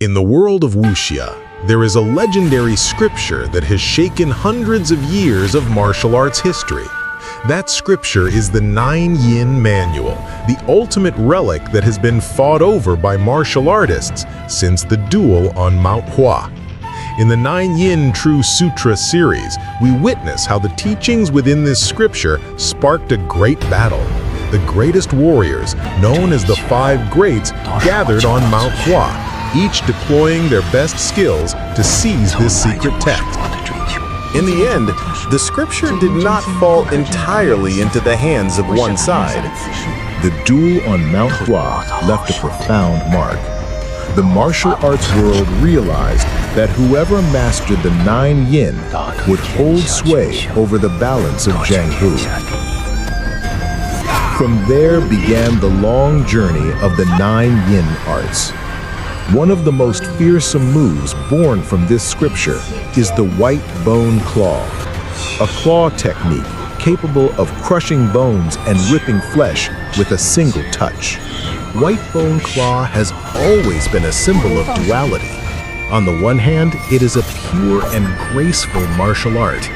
In the world of Wuxia, there is a legendary scripture that has shaken hundreds of years of martial arts history. That scripture is the Nine Yin Manual, the ultimate relic that has been fought over by martial artists since the duel on Mount Hua. In the Nine Yin True Sutra series, we witness how the teachings within this scripture sparked a great battle. The greatest warriors, known as the Five Greats, gathered on Mount Hua, each deploying their best skills to seize this secret text. In the end, the scripture did not fall entirely into the hands of one side. The duel on Mount Hua left a profound mark. The martial arts world realized that whoever mastered the Nine Yin would hold sway over the balance of Yang Guo. From there began the long journey of the Nine Yin arts. One of the most fearsome moves born from this scripture is the white bone claw, a claw technique capable of crushing bones and ripping flesh with a single touch. White bone claw has always been a symbol of duality. On the one hand, it is a pure and graceful martial art,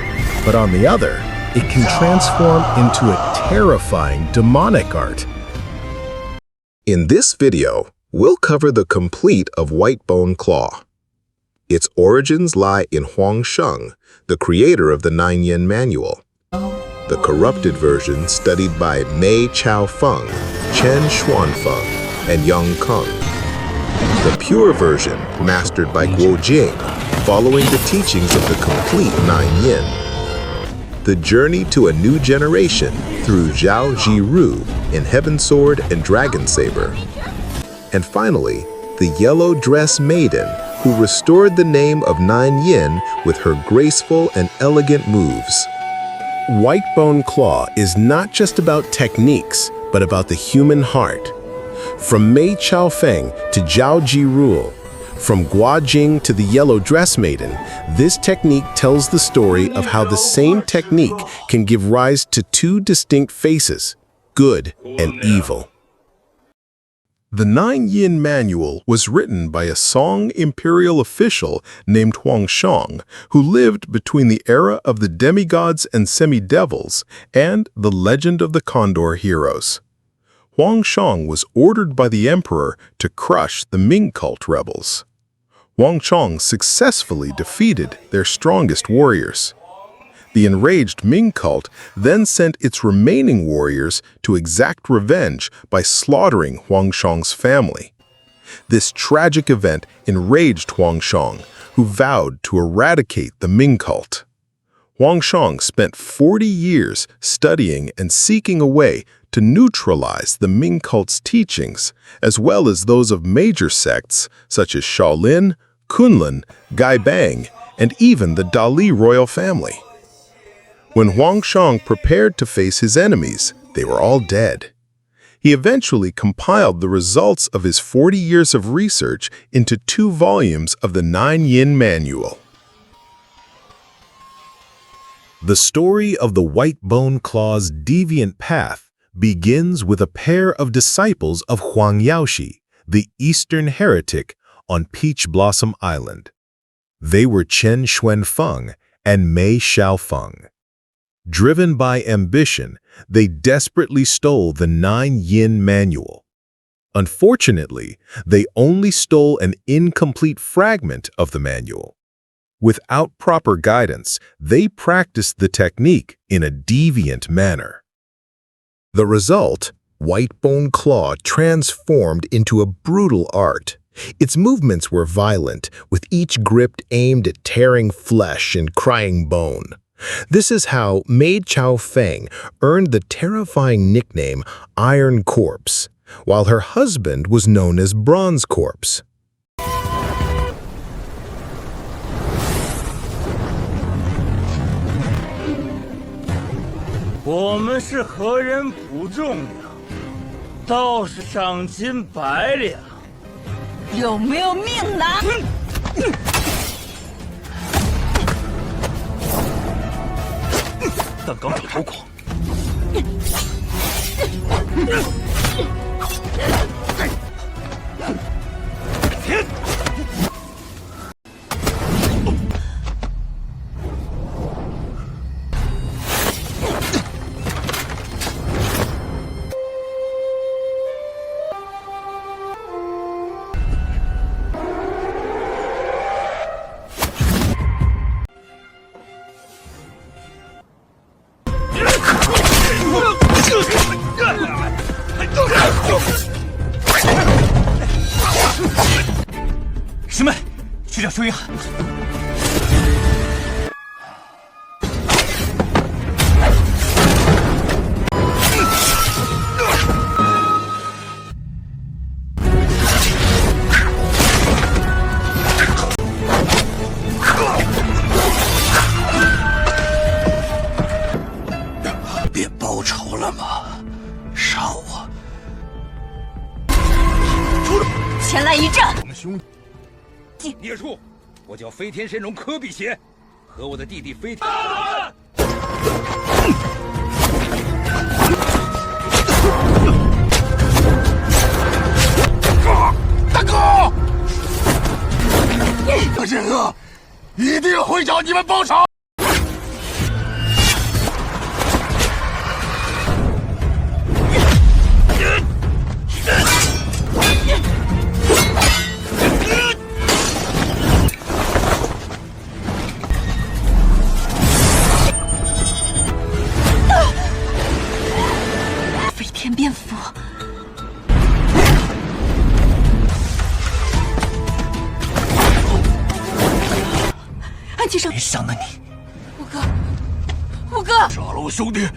but on the other, it can transform into a terrifying demonic art. In this video, we'll cover the complete of White Bone Claw. Its origins lie in Huang Sheng, the creator of the Nine Yin Manual. The corrupted version studied by Mei Chao Feng, Chen Xuanfeng, and Yang Guo. The pure version mastered by Guo Jing, following the teachings of the complete Nine Yin. The journey to a new generation through Zhou Zhiruo in Heaven Sword and Dragon Saber. And finally, the Yellow Dress Maiden, who restored the name of Nine Yin with her graceful and elegant moves. White Bone Claw is not just about techniques, but about the human heart. From Mei Chao Feng to Zhou Zhiruo, from Guo Jing to the Yellow Dress Maiden, this technique tells the story of how the same technique can give rise to two distinct faces, good and evil. The Nine Yin Manual was written by a Song imperial official named Huang Sheng, who lived between the era of the demigods and semi-devils and the legend of the Condor heroes. Huang Sheng was ordered by the emperor to crush the Ming cult rebels. Huang Sheng successfully defeated their strongest warriors. The enraged Ming cult then sent its remaining warriors to exact revenge by slaughtering Huang Sheng's family. This tragic event enraged Huang Sheng, who vowed to eradicate the Ming cult. Huang Sheng spent 40 years studying and seeking a way to neutralize the Ming cult's teachings, as well as those of major sects such as Shaolin, Kunlun, Gaibang, and even the Dali royal family. When Huang Sheng prepared to face his enemies, they were all dead. He eventually compiled the results of his 40 years of research into 2 volumes of the Nine Yin Manual. The story of the White Bone Claw's deviant path begins with a pair of disciples of Huang Yaoshi, the Eastern heretic, on Peach Blossom Island. They were Chen Xuanfeng and Mei Chao Feng. Driven by ambition, they desperately stole the Nine Yin Manual. Unfortunately, they only stole an incomplete fragment of the manual. Without proper guidance, they practiced the technique in a deviant manner. The result, White Bone Claw transformed into a brutal art. Its movements were violent, with each grip aimed at tearing flesh and crying bone. This is how Mei Chao Feng earned the terrifying nickname Iron Corpse, while her husband was known as Bronze Corpse. 我们是何人不重要，倒是赏金100两。有没有命拿？但刚长头狂。天！师妹，去找收银喊。别报仇了吗？杀我！前来一战！我们兄弟，孽畜！我叫飞天神龙科比邪，和我的弟弟飞天。大哥，人恶一定会找你们报仇。飞天蝙蝠，安吉生，没伤了你。五哥，五哥，杀了我兄弟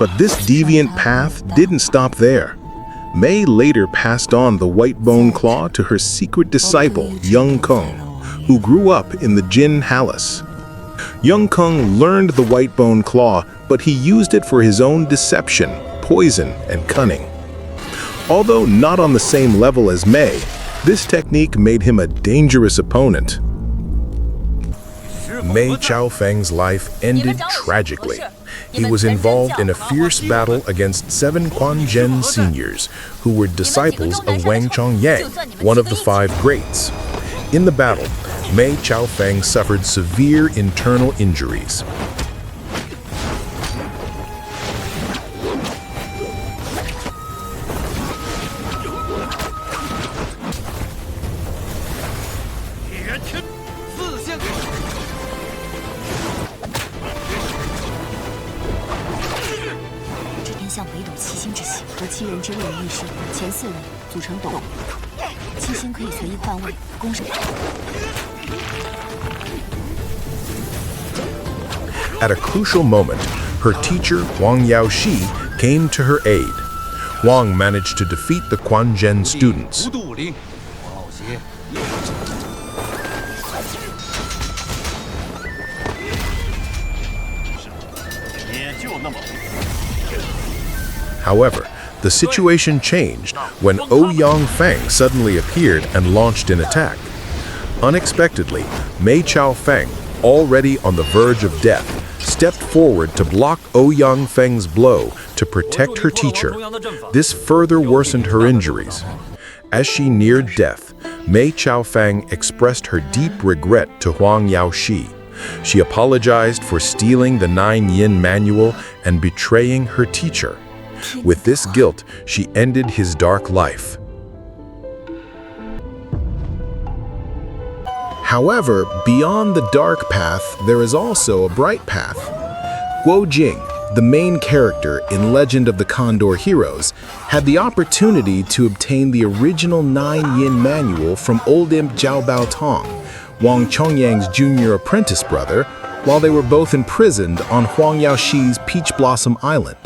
！But this deviant path didn't stop there. Mei later passed on the white bone claw to her secret disciple, Yang Guo, who grew up in the Jin Palace. Yang Guo learned the white bone claw, but he used it for his own deception, poison, and cunning. Although not on the same level as Mei, this technique made him a dangerous opponent. Mei Chao Feng's life ended tragically. He was involved in a fierce battle against 7 Quanzhen seniors, who were disciples of Wang Chongyang, one of the 5 greats. In the battle, Mei Chao Feng suffered severe internal injuries. At a crucial moment, her teacher, Wang Yaoxi, came to her aid. Wang managed to defeat the Quanzhen students. However, the situation changed when Ouyang Feng suddenly appeared and launched an attack. Unexpectedly, Mei Chao Feng, already on the verge of death, stepped forward to block Ouyang Feng's blow to protect her teacher. This further worsened her injuries. As she neared death, Mei Chao Feng expressed her deep regret to Wang Yaoxi. She apologized for stealing the Nine Yin manual and betraying her teacher. With this guilt, she ended his dark life. However, beyond the dark path, there is also a bright path. Guo Jing, the main character in Legend of the Condor Heroes, had the opportunity to obtain the original Nine Yin manual from old imp Zhao Baotong, Wang Chongyang's junior apprentice brother, while they were both imprisoned on Huang Yaoxi's Peach Blossom Island.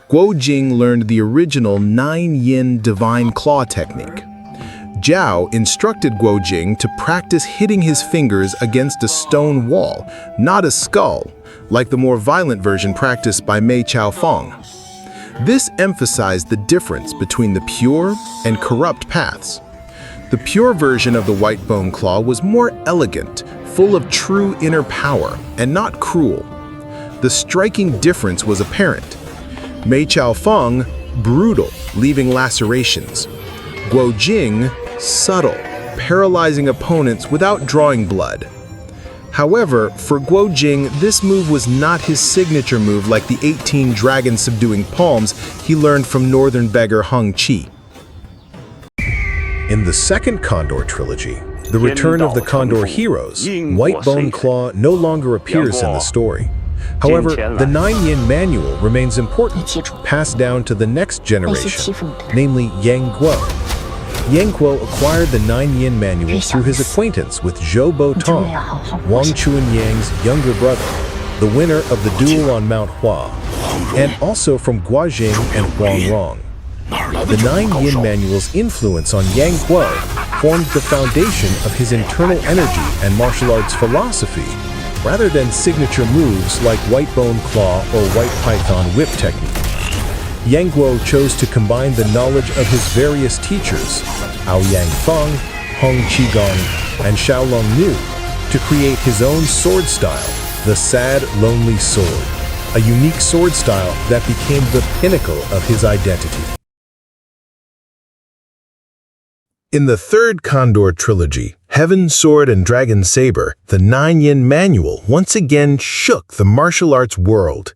Guo Jing learned the original Nine Yin Divine Claw technique. Zhao instructed Guo Jing to practice hitting his fingers against a stone wall, not a skull, like the more violent version practiced by Mei Chao Feng. This emphasized the difference between the pure and corrupt paths. The pure version of the white bone claw was more elegant, full of true inner power, and not cruel. The striking difference was apparent. Mei Chao Feng, brutal, leaving lacerations. Guo Jing, subtle, paralyzing opponents without drawing blood. However, for Guo Jing, this move was not his signature move like the 18 dragon-subduing palms he learned from northern beggar Heng Qi. In the second Condor trilogy, The Return of the Condor Heroes, White Bone Claw no longer appears in the story. However, the Nine Yin manual remains important, passed down to the next generation, namely Yang Guo. Yang Guo acquired the Nine Yin manual through his acquaintance with Zhou Baotong, Wang Chuanyang's younger brother, the winner of the duel on Mount Hua, and also from Guo Jing and Huang Rong. The Nine Yin manual's influence on Yang Guo formed the foundation of his internal energy and martial arts philosophy, rather than signature moves like White Bone Claw or White Python Whip technique. Yang Guo chose to combine the knowledge of his various teachers, Ouyang Feng, Hong Qigong, and Xiaolong Nu, to create his own sword style, the Sad Lonely Sword, a unique sword style that became the pinnacle of his identity. In the third Condor trilogy, Heaven Sword and Dragon Saber, the Nine Yin manual once again shook the martial arts world.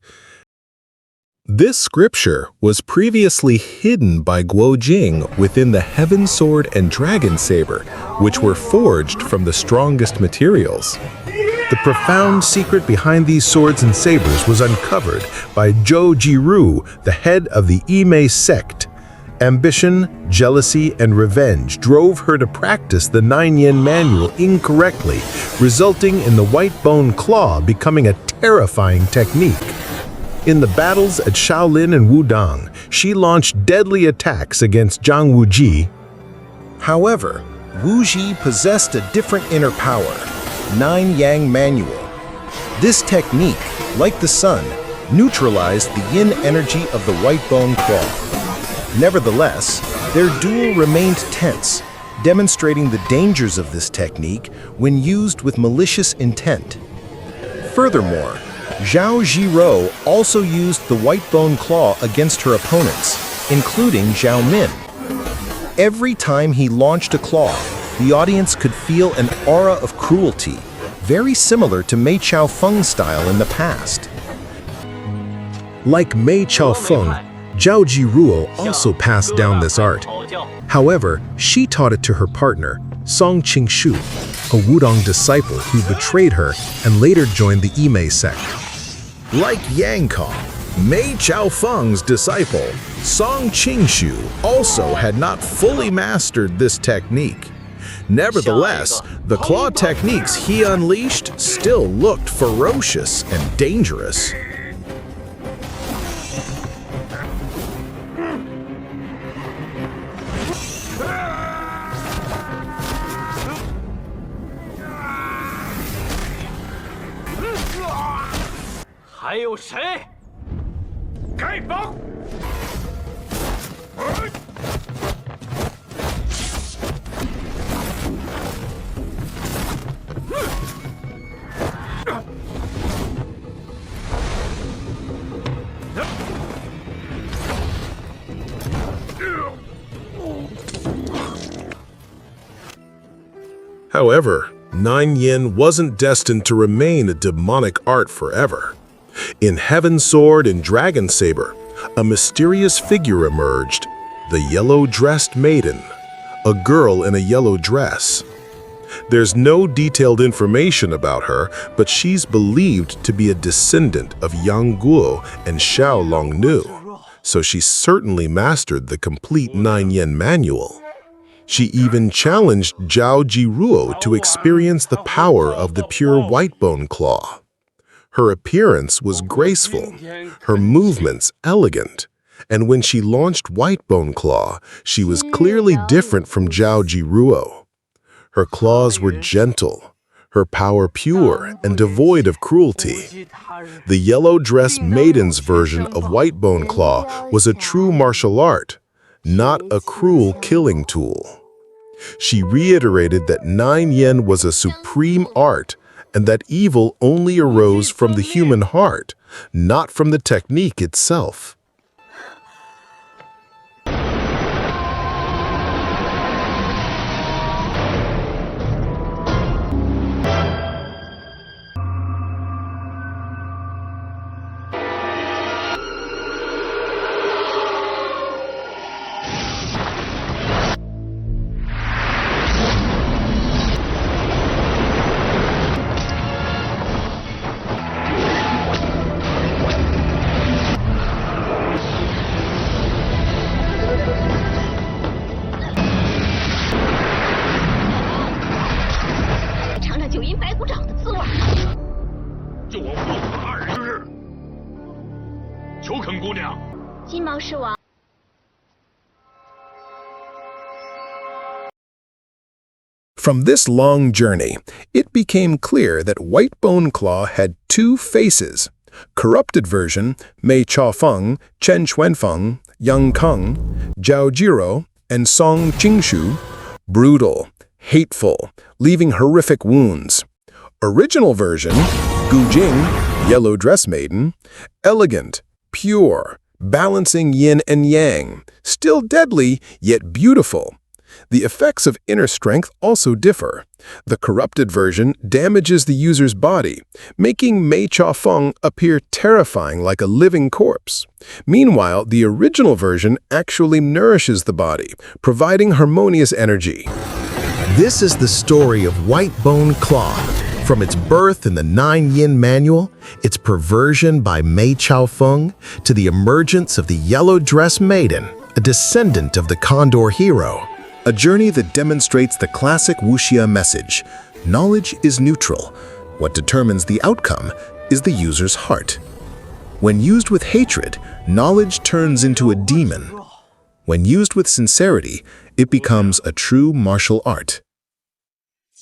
This scripture was previously hidden by Guo Jing within the Heaven Sword and Dragon Saber, which were forged from the strongest materials. The profound secret behind these swords and sabers was uncovered by Zhou Zhiruo, the head of the Emei sect. Ambition, jealousy, and revenge drove her to practice the Nine Yin manual incorrectly, resulting in the White Bone Claw becoming a terrifying technique. In the battles at Shaolin and Wudang, she launched deadly attacks against Zhang Wuji. However, Wuji possessed a different inner power, Nine Yang Manual. This technique, like the sun, neutralized the yin energy of the White Bone Claw. Nevertheless, their duel remained tense, demonstrating the dangers of this technique when used with malicious intent. Furthermore, Zhou Zhiruo also used the white bone claw against her opponents, including Zhao Min. Every time he launched a claw, the audience could feel an aura of cruelty, very similar to Mei Chao Feng's style in the past. Like Mei Chao Feng, Zhou Zhiruo also passed down this art. However, she taught it to her partner, Song Qingshu, a Wudong disciple who betrayed her and later joined the Emei sect. Like Yang Guo, Mei Chao Feng's disciple, Song Qingshu also had not fully mastered this technique. Nevertheless, the claw techniques he unleashed still looked ferocious and dangerous. However, Nine Yin wasn't destined to remain a demonic art forever. In Heaven's Sword and Dragon Saber, a mysterious figure emerged, the Yellow Dress Maiden, a girl in a yellow dress. There's no detailed information about her, but she's believed to be a descendant of Yang Guo and Xiao Longnu, so she certainly mastered the complete Nine Yin manual. She even challenged Zhou Zhiruo to experience the power of the pure white bone claw. Her appearance was graceful, her movements elegant, and when she launched white bone claw, she was clearly different from Zhou Zhiruo. Her claws were gentle, her power pure and devoid of cruelty. The Yellow Dress Maiden's version of white bone claw was a true martial art, not a cruel killing tool. She reiterated that Nine Yin was a supreme art and that evil only arose from the human heart, not from the technique itself. From this long journey, it became clear that white bone claw had two faces. Corrupted version, Mei Chao Feng, Chen Xuanfeng, Yang Keng, Zhou Zhiruo, and Song Qingshu, brutal, hateful, leaving horrific wounds. Original version, Guo Jing, Yellow Dress Maiden, elegant, pure, balancing yin and yang, still deadly, yet beautiful. The effects of inner strength also differ. The corrupted version damages the user's body, making Mei Chao Feng appear terrifying like a living corpse. Meanwhile, the original version actually nourishes the body, providing harmonious energy. This is the story of White Bone Claw. From its birth in the Nine Yin Manual, its perversion by Mei Chao Feng, to the emergence of the Yellow Dress Maiden, a descendant of the Condor hero. A journey that demonstrates the classic Wuxia message. Knowledge is neutral. What determines the outcome is the user's heart. When used with hatred, knowledge turns into a demon. When used with sincerity, it becomes a true martial art.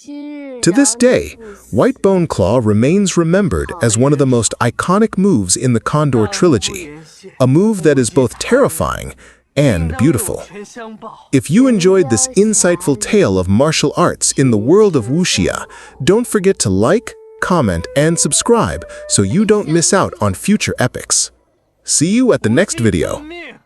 To this day, White Bone Claw remains remembered as one of the most iconic moves in the Condor Trilogy, a move that is both terrifying and beautiful. If you enjoyed this insightful tale of martial arts in the world of Wuxia, don't forget to like, comment, and subscribe so you don't miss out on future epics. See you at the next video. 命